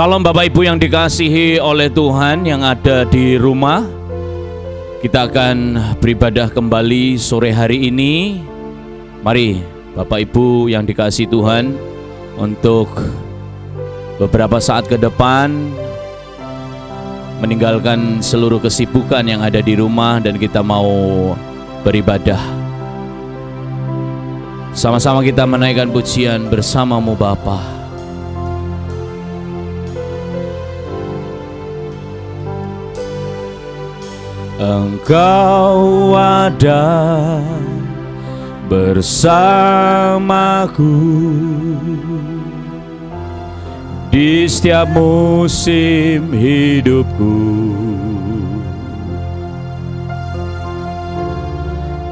Salam Bapak Ibu yang dikasihi oleh Tuhan yang ada di rumah. Kita akan beribadah kembali sore hari ini. Mari Bapak Ibu yang dikasihi Tuhan, untuk beberapa saat ke depan meninggalkan seluruh kesibukan yang ada di rumah dan kita mau beribadah. Sama-sama kita menaikkan pujian bersama-Mu Bapa. Engkau ada bersamaku di setiap musim hidupku.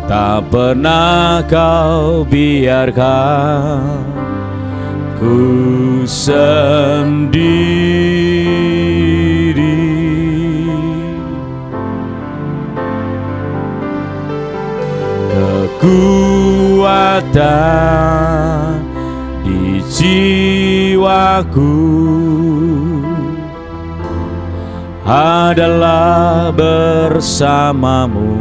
Tak pernah Kau biarkan ku sendiri. Kekuatan di jiwaku adalah bersama-Mu.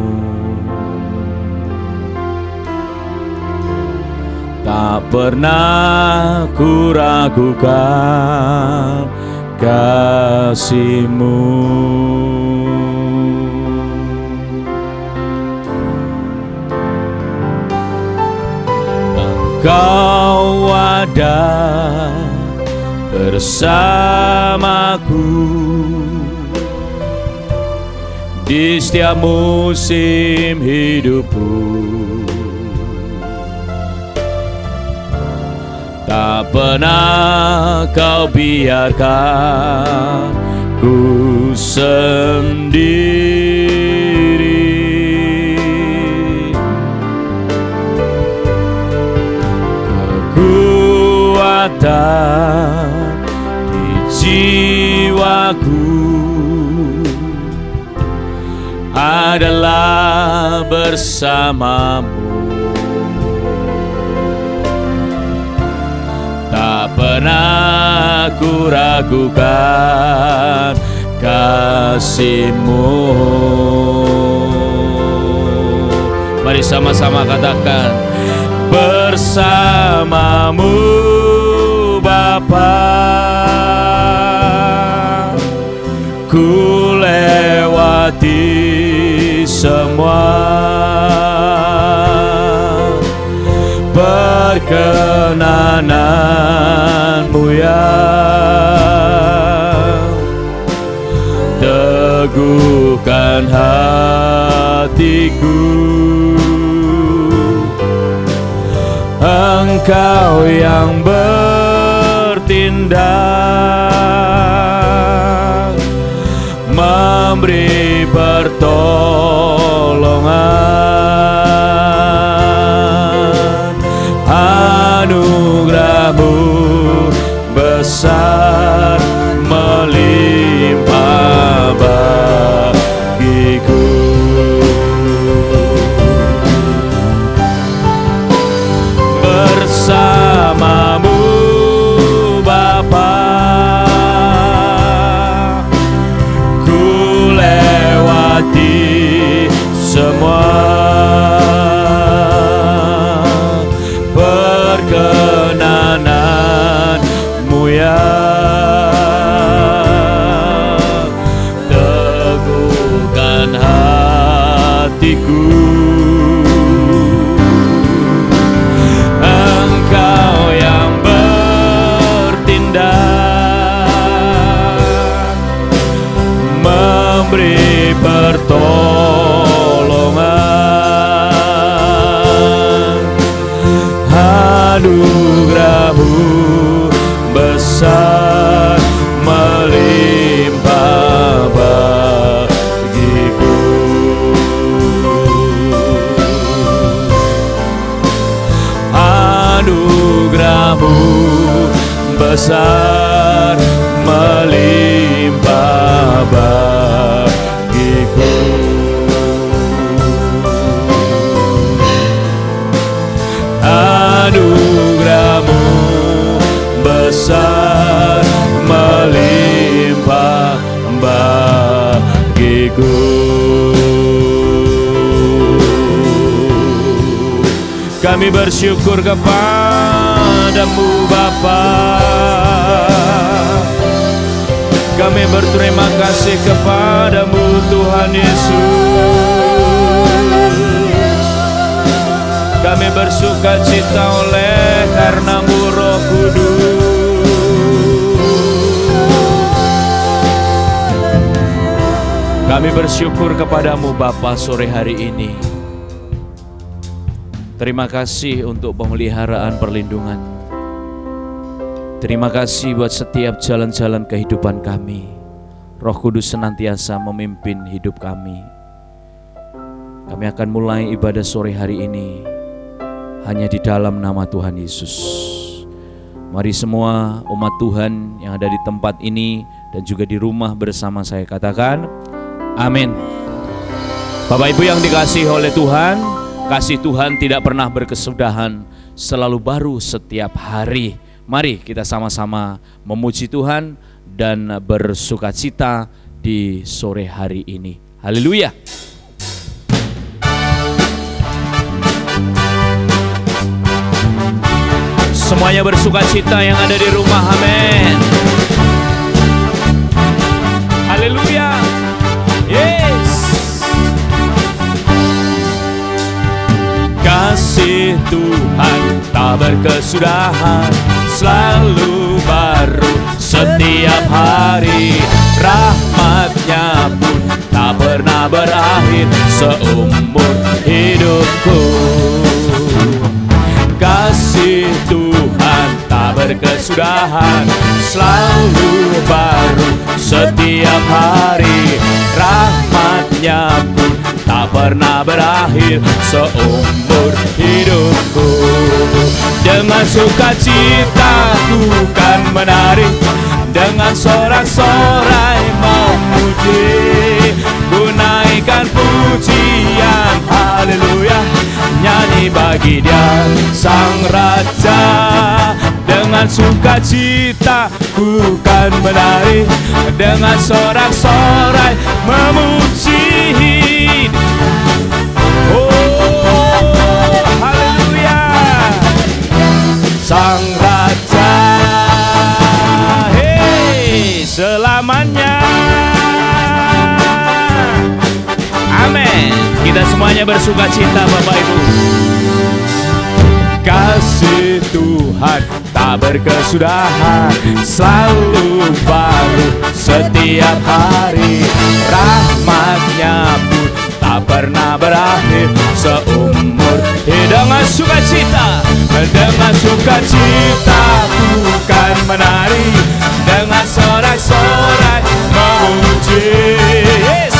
Tak pernah ku ragukan kasih-Mu. Engkau ada bersamaku di setiap musim hidupku. Tak pernah Kau biarkan ku sendiri. Kekuatan di jiwaku adalah bersama-Mu. Tak pernah ku ragukan kasih-Mu. Mari sama-sama katakan, bersama-Mu Bapa, ku lewati semua perkenanan-Mu yang teguhkan hatiku. Engkau yang bertindak, memberi pertolongan. Anugerah-Mu besar melimpah bagiku. Bersama-Mu Bapa, ku lewati semua perkenanan-Mu yang teguhkan hatiku. Engkau yang bertindak, memberi pertolongan. Anugerah-Mu besar melimpah bagiku. Anugerah-Mu besar melimpah bagiku. Anugerah-Mu besar melimpah Kami bersyukur kepadamu Bapa. Kami berterima kasih kepadamu Tuhan Yesus. Kami bersuka cita oleh karena-Mu Roh Kudus. Kami bersyukur kepadamu Bapa sore hari ini. Terima kasih untuk pemeliharaan perlindungan. Terima kasih buat setiap jalan-jalan kehidupan kami. Roh Kudus senantiasa memimpin hidup kami. Kami akan mulai ibadah sore hari ini hanya di dalam nama Tuhan Yesus. Mari semua umat Tuhan yang ada di tempat ini dan juga di rumah bersama saya katakan amin. Bapak Ibu yang dikasihi oleh Tuhan, kasih Tuhan tidak pernah berkesudahan, selalu baru setiap hari. Mari kita sama-sama memuji Tuhan dan bersukacita di sore hari ini. Haleluya. Semuanya bersukacita yang ada di rumah, amin. Haleluya. Yes. Kasih Tuhan tak berkesudahan, selalu baru setiap hari. Rahmat-Nya pun tak pernah berakhir seumur hidupku. Kasih Tuhan tak berkesudahan, selalu baru setiap hari. Rahmat-Nya pun tak pernah berakhir seumur hidupku. Dengan sukacita ku kan menari, dengan sorak-sorai memuji, ku naikkan pujian, haleluya, nyanyi bagi Dia Sang Raja. Dengan sukacita ku kan menari, dengan sorak-sorai memuji. Oh, haleluya, Sang Raja, hey, selamanya. Amin. Kita semuanya bersukacita Bapak Ibu. Kasih Tuhan tak berkesudahan, selalu baru setiap hari. Rahmat-Nya pun tak pernah berakhir seumur hidup. Dengan sukacita, dengan sukacita ku kan menari, dengan sorak-sorai memuji. Yes.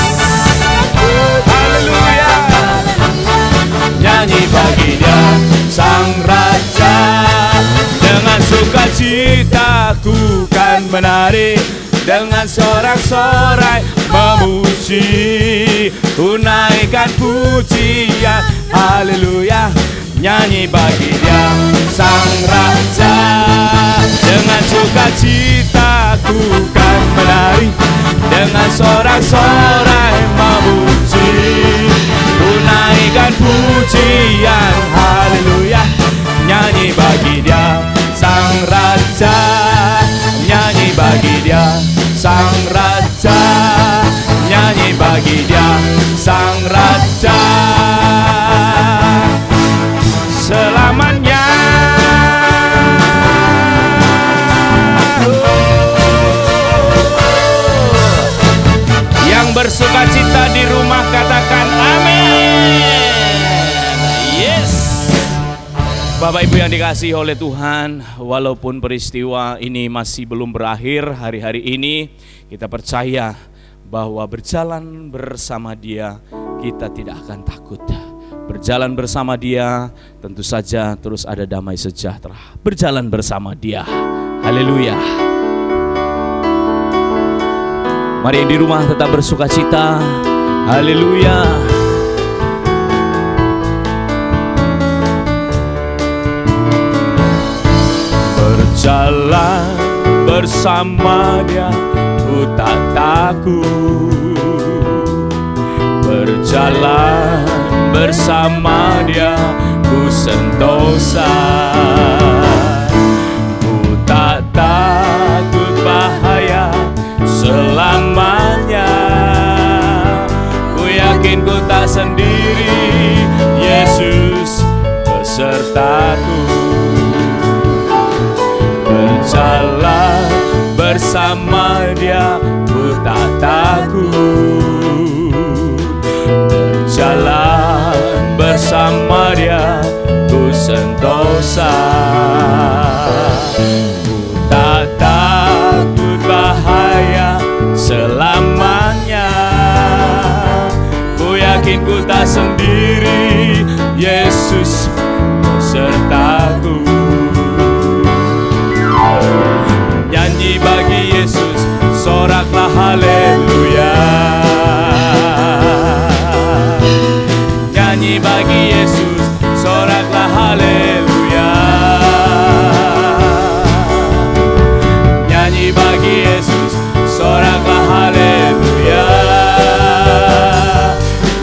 Haleluya, nyanyi bagi Dia Sang Raja. Dengan sukacita ku kan menari, dengan sorak-sorai memuji, ku naikkan pujian, haleluya, nyanyi bagi Dia Sang Raja. Dengan sukacita ku kan menari, dengan sorak-sorai memuji, ku naikkan pujian, haleluya, nyanyi bagi Dia Sang Raja. Nyanyi bagi Dia Sang Raja, nyanyi bagi Dia Sang Raja selamanya. Yang bersukacita di rumah katakan amin. Yes. Bapak Ibu yang dikasihi oleh Tuhan, walaupun peristiwa ini masih belum berakhir hari-hari ini, kita percaya bahwa berjalan bersama Dia kita tidak akan takut. Berjalan bersama Dia tentu saja terus ada damai sejahtera. Berjalan bersama Dia. Haleluya. Mari yang di rumah tetap bersukacita. Haleluya. Berjalan bersama Dia, ku tak takut. Berjalan bersama Dia, ku sentosa. Ku tak takut bahaya selamanya. Ku yakin ku tak sendiri, Yesus besertaku. Berjalan bersama Dia, ku tak takut. Berjalan bersama Dia, ku sentosa. Ku tak takut bahaya selamanya. Ku yakin ku tak sendiri, Yesus besertaku. Nyanyi bagi Yesus, soraklah haleluya. Nyanyi bagi Yesus, soraklah haleluya. Nyanyi bagi Yesus, soraklah haleluya.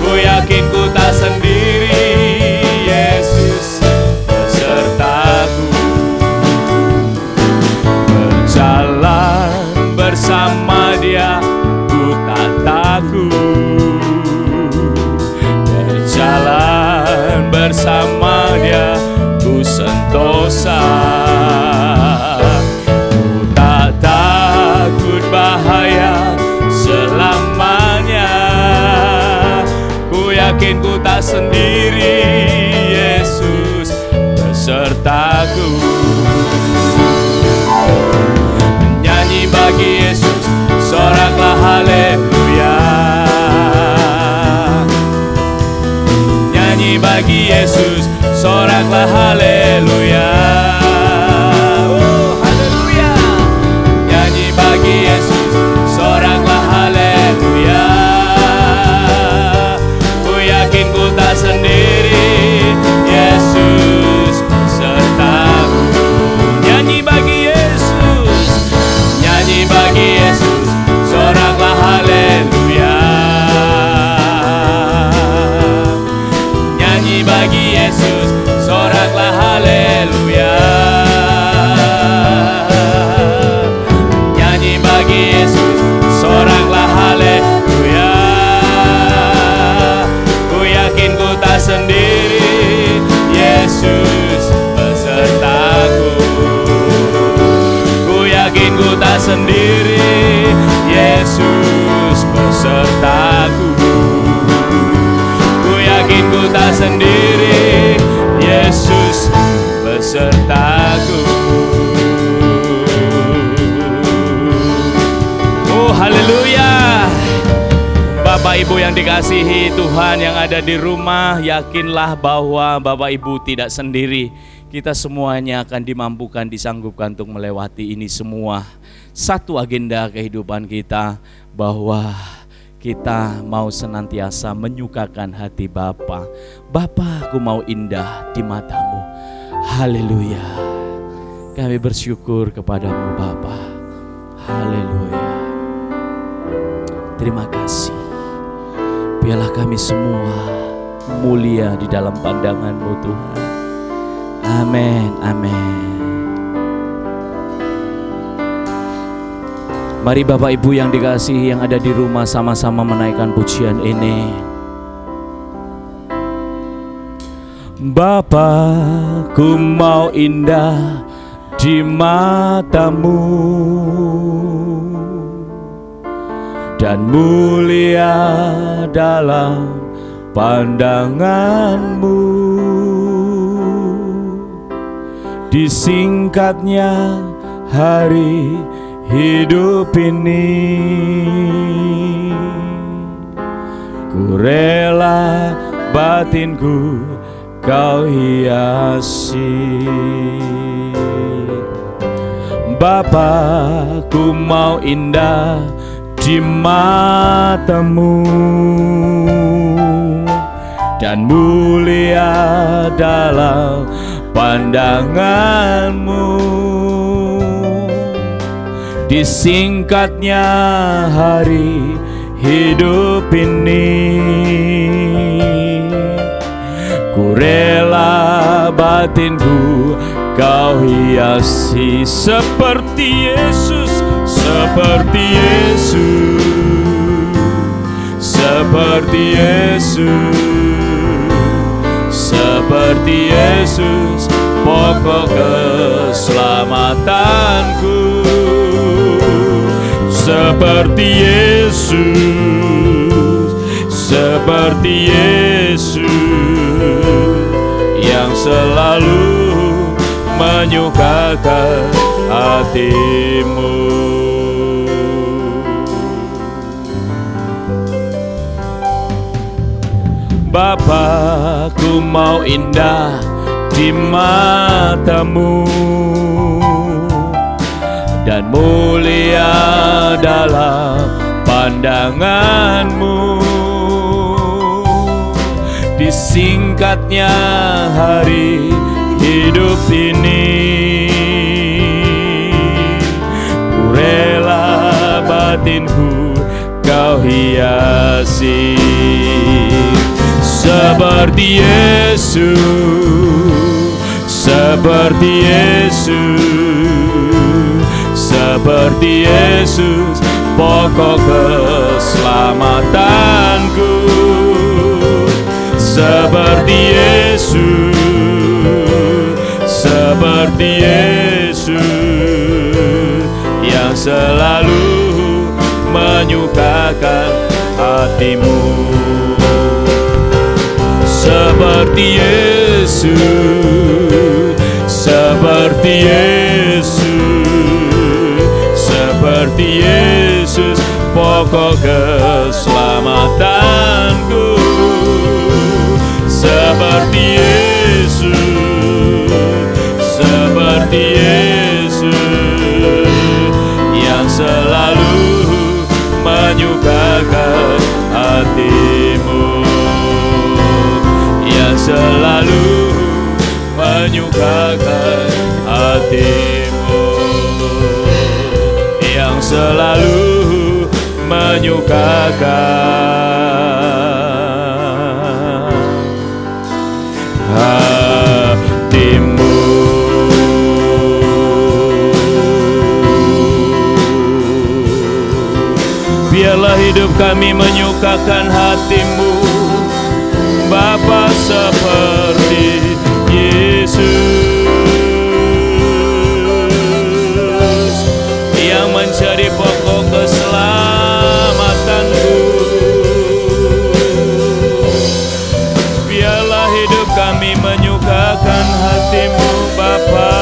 Ku yakin ku tak sendiri, Yesus besertaku. Berjalan bersama Dia, ku tak takut. Berjalan bersama Dia, ku sentosa. Ku tak takut bahaya selamanya. Ku yakin ku tak sendiri, Yesus besertaku. Nyanyi bagi Yesus, soraklah haleluya. Nyanyi bagi Yesus, soraklah haleluya. Oh, haleluya. Nyanyi bagi Yesus, soraklah haleluya. Ku yakin ku tak sendiri, Yesus besertaku. Nyanyi bagi Yesus, nyanyi bagi Yesus, soraklah haleluya. Nyanyi bagi Yesus, soraklah haleluya. Nyanyi bagi Yesus, soraklah haleluya. Ku yakin ku tak sendiri, Yesus besertaku. Ku yakin ku tak sendiri, Yesus besertaku. Ku yakin ku tak sendiri, Yesus besertaku. Oh, haleluya. Bapak Ibu yang dikasihi Tuhan yang ada di rumah, yakinlah bahwa Bapak Ibu tidak sendiri. Kita semuanya akan dimampukan, disanggupkan untuk melewati ini semua. Satu agenda kehidupan kita, bahwa kita mau senantiasa menyukakan hati Bapa. Bapa, aku mau indah di matamu. Haleluya. Kami bersyukur kepadamu Bapa. Haleluya. Terima kasih. Biarlah kami semua mulia di dalam pandangan-Mu Tuhan. Amin, amin. Mari Bapak Ibu yang dikasihi yang ada di rumah, sama-sama menaikkan pujian ini. Bapa, ku mau indah di matamu dan mulia dalam pandanganmu. Disingkatnya hari hidup ini, ku rela batinku kau hiasi. Bapa, ku mau indah di matamu dan mulia dalam pandanganmu. Disingkatnya hari hidup ini, ku rela batinku Kau hiasi seperti Yesus, seperti Yesus, seperti Yesus, seperti Yesus, pokok keselamatanku. Seperti Yesus, seperti Yesus, yang selalu menyukakan hatimu. Bapa, ku mau indah di matamu dan mulia dalam pandanganmu. Disingkatnya hari hidup ini, ku rela batinku Kau hiasi. Seperti Yesus, seperti Yesus, seperti Yesus, pokok keselamatanku. Seperti Yesus, seperti Yesus, yang selalu menyukakan hatimu. Seperti Yesus, seperti Yesus, seperti Yesus, pokok keselamatanku. Seperti Yesus, seperti Yesus, yang selalu menyukakan hatimu, yang selalu menyukakan hatimu, yang selalu menyukakan hatimu. Biarlah hidup kami menyukakan hatimu, Bapa, seperti Yesus yang mencari pokok keselamatanku. Biarlah hidup kami menyukakan hatimu, Bapa.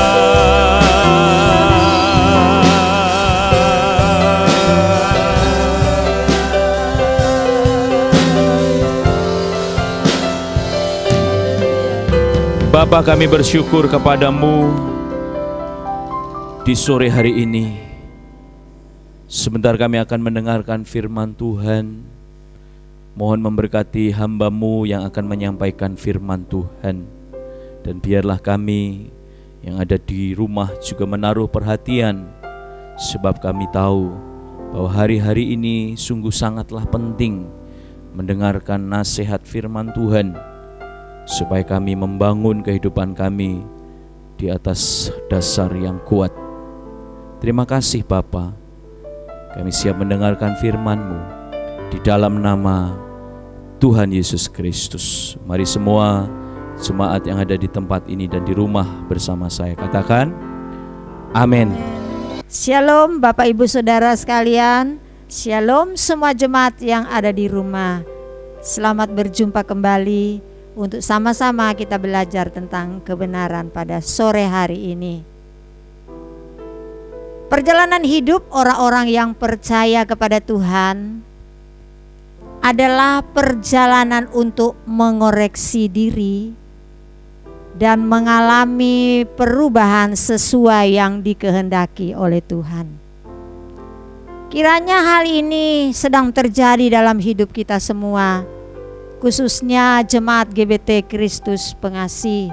Bapa, kami bersyukur kepadamu di sore hari ini. Sebentar kami akan mendengarkan firman Tuhan. Mohon memberkati hamba-Mu yang akan menyampaikan firman Tuhan. Dan biarlah kami yang ada di rumah juga menaruh perhatian, sebab kami tahu bahwa hari-hari ini sungguh sangatlah penting mendengarkan nasihat firman Tuhan, supaya kami membangun kehidupan kami di atas dasar yang kuat. Terima kasih Bapa. Kami siap mendengarkan firman-Mu di dalam nama Tuhan Yesus Kristus. Mari semua jemaat yang ada di tempat ini dan di rumah bersama saya katakan amin. Shalom Bapak Ibu Saudara sekalian. Shalom semua jemaat yang ada di rumah. Selamat berjumpa kembali untuk sama-sama kita belajar tentang kebenaran pada sore hari ini. Perjalanan hidup orang-orang yang percaya kepada Tuhan adalah perjalanan untuk mengoreksi diri dan mengalami perubahan sesuai yang dikehendaki oleh Tuhan. Kiranya hal ini sedang terjadi dalam hidup kita semua, khususnya jemaat GBT Kristus Pengasih.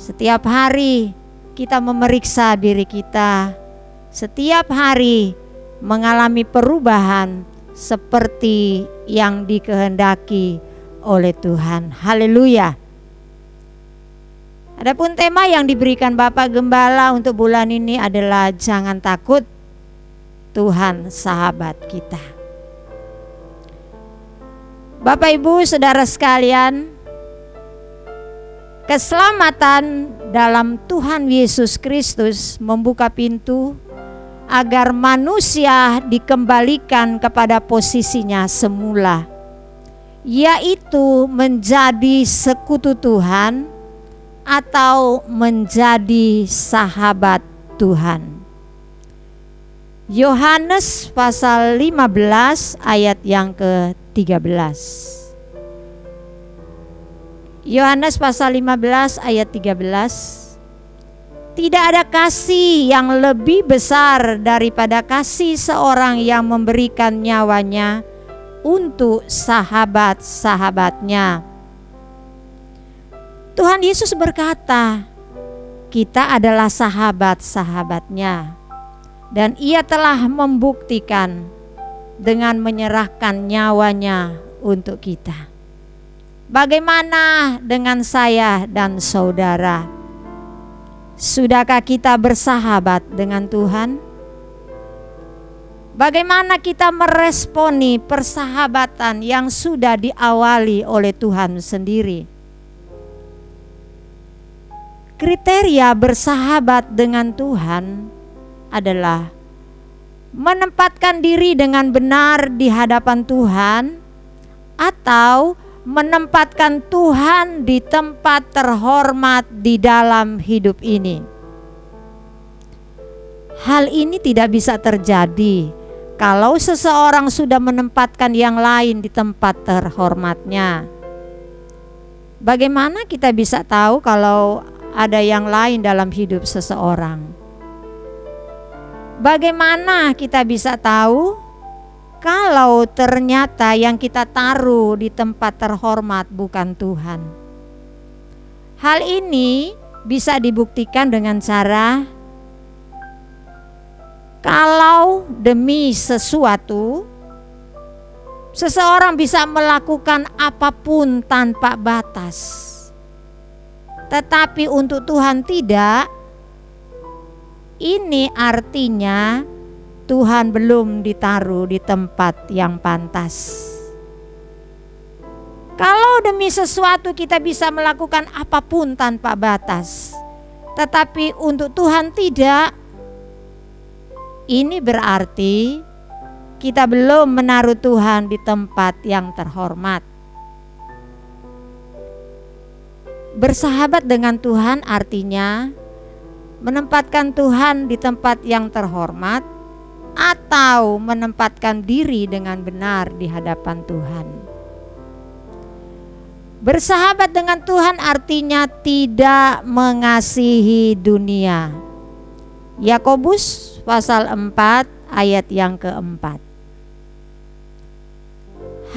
Setiap hari kita memeriksa diri kita, setiap hari mengalami perubahan seperti yang dikehendaki oleh Tuhan. Haleluya. Adapun tema yang diberikan Bapak Gembala untuk bulan ini adalah jangan takut, Tuhan sahabat kita. Bapak Ibu Saudara sekalian, keselamatan dalam Tuhan Yesus Kristus membuka pintu agar manusia dikembalikan kepada posisinya semula, yaitu menjadi sekutu Tuhan atau menjadi sahabat Tuhan. Yohanes pasal 15 ayat yang ke-13. Yohanes pasal 15 ayat 13. Tidak ada kasih yang lebih besar daripada kasih seorang yang memberikan nyawanya untuk sahabat-sahabatnya. Tuhan Yesus berkata, kita adalah sahabat-sahabatnya, dan Ia telah membuktikan dengan menyerahkan nyawanya untuk kita. Bagaimana dengan saya dan saudara? Sudahkah kita bersahabat dengan Tuhan? Bagaimana kita meresponi persahabatan yang sudah diawali oleh Tuhan sendiri? Kriteria bersahabat dengan Tuhan adalah menempatkan diri dengan benar di hadapan Tuhan, atau menempatkan Tuhan di tempat terhormat di dalam hidup ini. Hal ini tidak bisa terjadi kalau seseorang sudah menempatkan yang lain di tempat terhormatnya. Bagaimana kita bisa tahu kalau ada yang lain dalam hidup seseorang? Bagaimana kita bisa tahu kalau ternyata yang kita taruh di tempat terhormat bukan Tuhan? Hal ini bisa dibuktikan dengan cara, kalau demi sesuatu seseorang bisa melakukan apapun tanpa batas, tetapi untuk Tuhan tidak, ini artinya Tuhan belum ditaruh di tempat yang pantas. Kalau demi sesuatu kita bisa melakukan apapun tanpa batas, tetapi untuk Tuhan tidak, ini berarti kita belum menaruh Tuhan di tempat yang terhormat. Bersahabat dengan Tuhan artinya menempatkan Tuhan di tempat yang terhormat, atau menempatkan diri dengan benar di hadapan Tuhan. Bersahabat dengan Tuhan artinya tidak mengasihi dunia. Yakobus pasal 4 ayat yang keempat.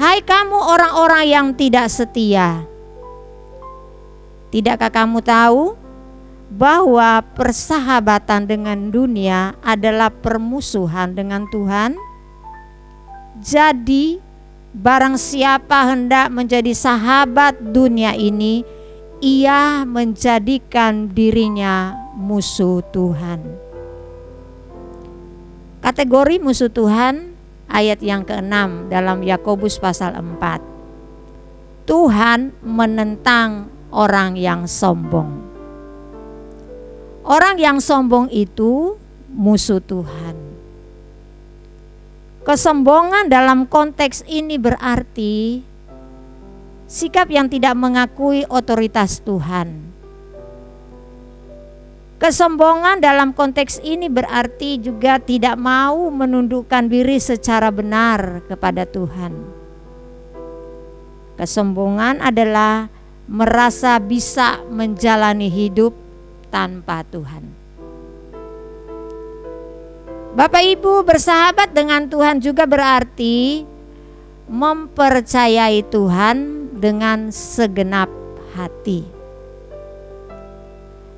Hai kamu orang-orang yang tidak setia, tidakkah kamu tahu bahwa persahabatan dengan dunia adalah permusuhan dengan Tuhan? Jadi barang siapa hendak menjadi sahabat dunia ini, ia menjadikan dirinya musuh Tuhan. Kategori musuh Tuhan ayat yang ke-6 dalam Yakobus pasal 4. Tuhan menentang orang yang sombong. Orang yang sombong itu musuh Tuhan. Kesombongan dalam konteks ini berarti sikap yang tidak mengakui otoritas Tuhan. Kesombongan dalam konteks ini berarti juga tidak mau menundukkan diri secara benar kepada Tuhan. Kesombongan adalah merasa bisa menjalani hidup tanpa Tuhan. Bapak Ibu, bersahabat dengan Tuhan juga berarti mempercayai Tuhan dengan segenap hati.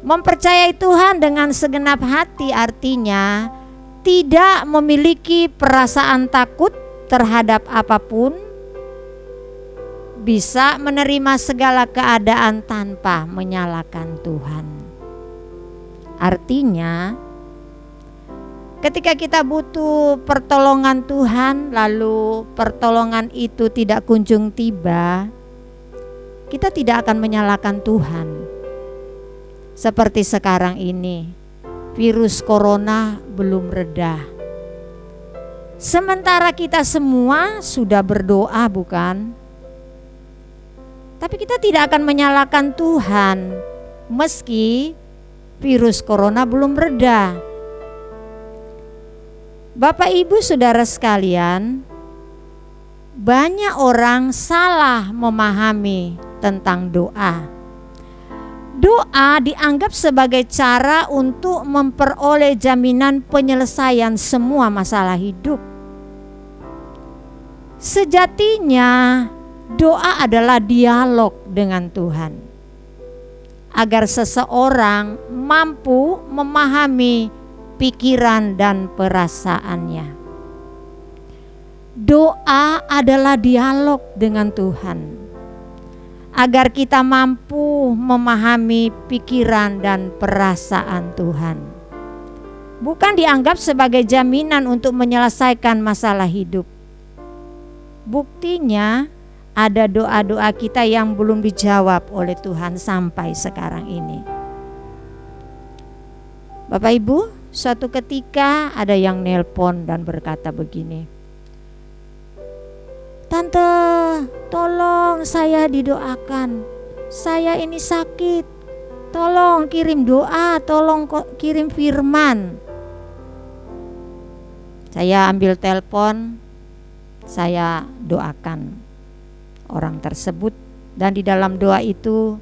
Mempercayai Tuhan dengan segenap hati artinya tidak memiliki perasaan takut terhadap apapun, bisa menerima segala keadaan tanpa menyalahkan Tuhan. Artinya, ketika kita butuh pertolongan Tuhan, lalu pertolongan itu tidak kunjung tiba, kita tidak akan menyalahkan Tuhan. Seperti sekarang ini, virus corona belum reda. Sementara kita semua sudah berdoa, bukan? Tapi kita tidak akan menyalahkan Tuhan meski virus corona belum reda. Bapak Ibu Saudara sekalian, banyak orang salah memahami tentang doa. Doa dianggap sebagai cara untuk memperoleh jaminan penyelesaian semua masalah hidup. Sejatinya doa adalah dialog dengan Tuhan, agar seseorang mampu memahami pikiran dan perasaannya. Doa adalah dialog dengan Tuhan, agar kita mampu memahami pikiran dan perasaan Tuhan. Bukan dianggap sebagai jaminan untuk menyelesaikan masalah hidup. Buktinya ada doa-doa kita yang belum dijawab oleh Tuhan sampai sekarang ini. Bapak Ibu, suatu ketika ada yang nelpon dan berkata begini, "Tante, tolong saya didoakan. Saya ini sakit. Tolong kirim doa, tolong kirim firman." Saya ambil telepon, saya doakan orang tersebut, dan di dalam doa itu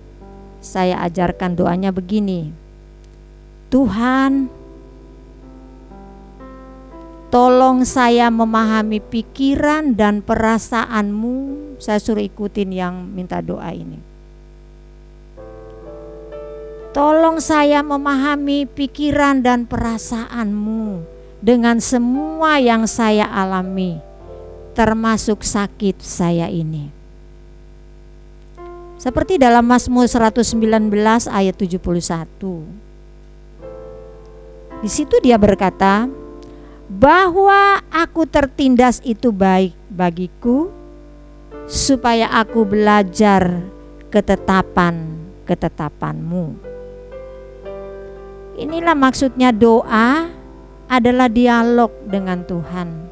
saya ajarkan doanya begini, "Tuhan, tolong saya memahami pikiran dan perasaanmu." Saya suruh ikutin yang minta doa ini. "Tolong saya memahami pikiran dan perasaanmu dengan semua yang saya alami, termasuk sakit saya ini." Seperti dalam Mazmur 119 ayat 71. Di situ dia berkata, "Bahwa aku tertindas itu baik bagiku, supaya aku belajar ketetapan-ketetapanmu." Inilah maksudnya doa adalah dialog dengan Tuhan,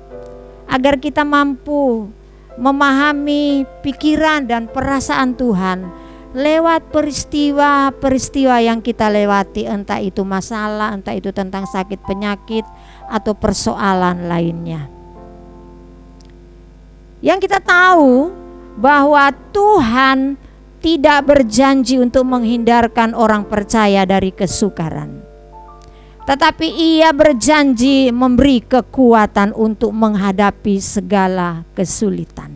agar kita mampu memahami pikiran dan perasaan Tuhan lewat peristiwa-peristiwa yang kita lewati, entah itu masalah, entah itu tentang sakit penyakit atau persoalan lainnya. Yang kita tahu bahwa Tuhan tidak berjanji untuk menghindarkan orang percaya dari kesukaran, tetapi Ia berjanji memberi kekuatan untuk menghadapi segala kesulitan,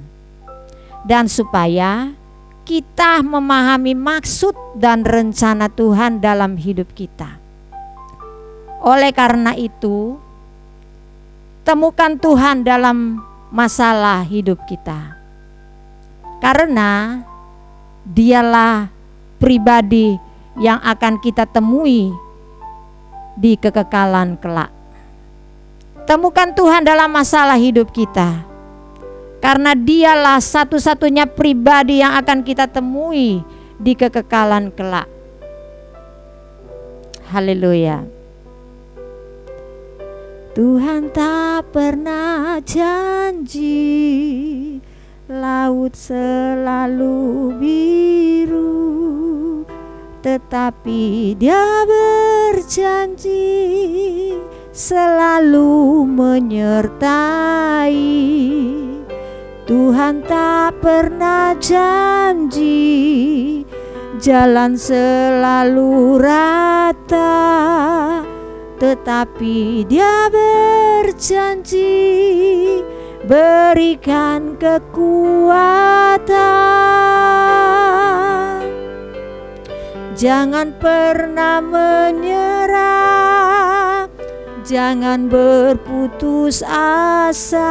dan supaya kita memahami maksud dan rencana Tuhan dalam hidup kita. Oleh karena itu, temukan Tuhan dalam masalah hidup kita, karena Dialah pribadi yang akan kita temui di kekekalan kelak. Temukan Tuhan dalam masalah hidup kita, karena Dialah satu-satunya pribadi yang akan kita temui di kekekalan kelak. Haleluya. Tuhan tak pernah janji laut selalu biru, tetapi Dia berjanji selalu menyertai. Tuhan tak pernah janji jalan selalu rata, tetapi Dia berjanji berikan kekuatan. Jangan pernah menyerah, jangan berputus asa.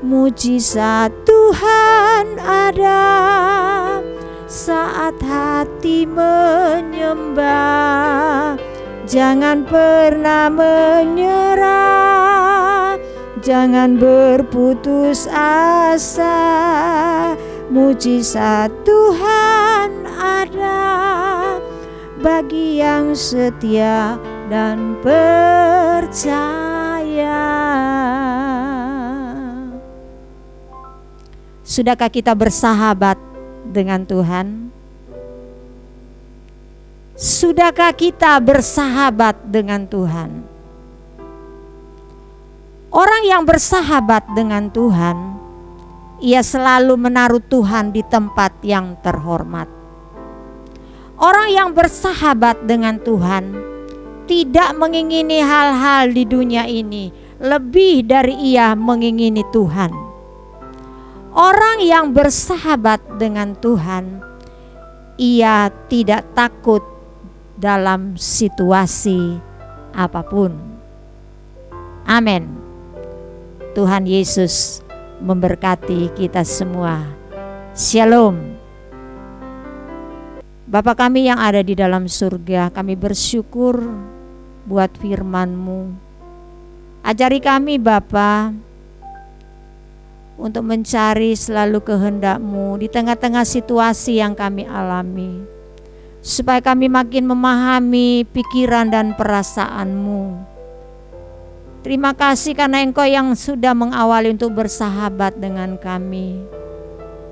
Mujizat Tuhan Tuhan ada saat hati menyembah. Jangan pernah menyerah, jangan berputus asa. Mujizat Tuhan ada bagi yang setia dan percaya. Sudahkah kita bersahabat dengan Tuhan? Sudahkah kita bersahabat dengan Tuhan? Orang yang bersahabat dengan Tuhan, ia selalu menaruh Tuhan di tempat yang terhormat. Orang yang bersahabat dengan Tuhan tidak mengingini hal-hal di dunia ini lebih dari ia mengingini Tuhan. Orang yang bersahabat dengan Tuhan, ia tidak takut dalam situasi apapun. Amin. Tuhan Yesus memberkati kita semua. Shalom. Bapa kami yang ada di dalam surga, kami bersyukur buat firman-Mu. Ajari kami Bapa untuk mencari selalu kehendak-Mu di tengah-tengah situasi yang kami alami, supaya kami makin memahami pikiran dan perasaan-Mu. Terima kasih karena Engkau yang sudah mengawali untuk bersahabat dengan kami.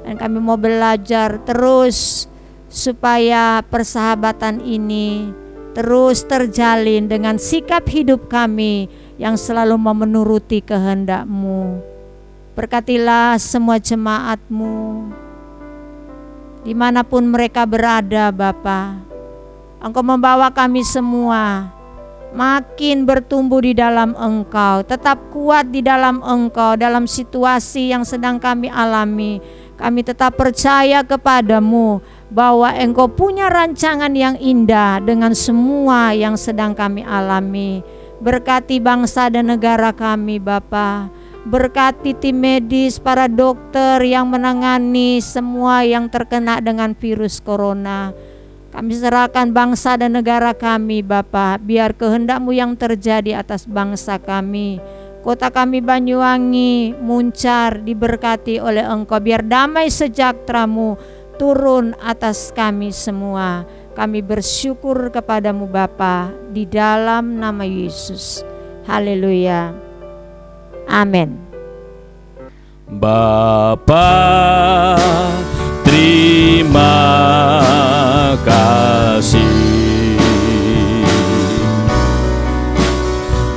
Dan kami mau belajar terus supaya persahabatan ini terus terjalin dengan sikap hidup kami yang selalu mau menuruti kehendak-Mu. Berkatilah semua jemaat-Mu dimanapun mereka berada Bapa. Engkau membawa kami semua makin bertumbuh di dalam Engkau, tetap kuat di dalam Engkau. Dalam situasi yang sedang kami alami, kami tetap percaya kepadamu bahwa Engkau punya rancangan yang indah dengan semua yang sedang kami alami. Berkati bangsa dan negara kami Bapa. Berkati tim medis, para dokter yang menangani semua yang terkena dengan virus corona. Kami serahkan bangsa dan negara kami Bapa. Biar kehendak-Mu yang terjadi atas bangsa kami. Kota kami Banyuwangi, Muncar diberkati oleh Engkau. Biar damai sejahtera-Mu turun atas kami semua. Kami bersyukur kepadamu Bapa di dalam nama Yesus. Haleluya. Amin. Bapa, terima kasih.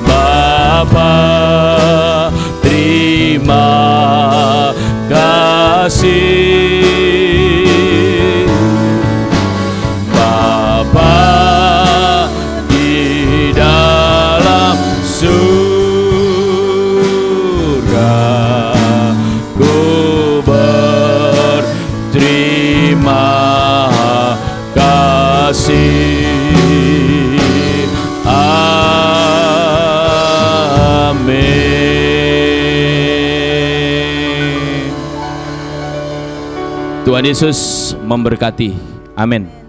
Bapa, terima kasih. Bapa di dalam terima kasih. Amin. Tuhan Yesus memberkati. Amin.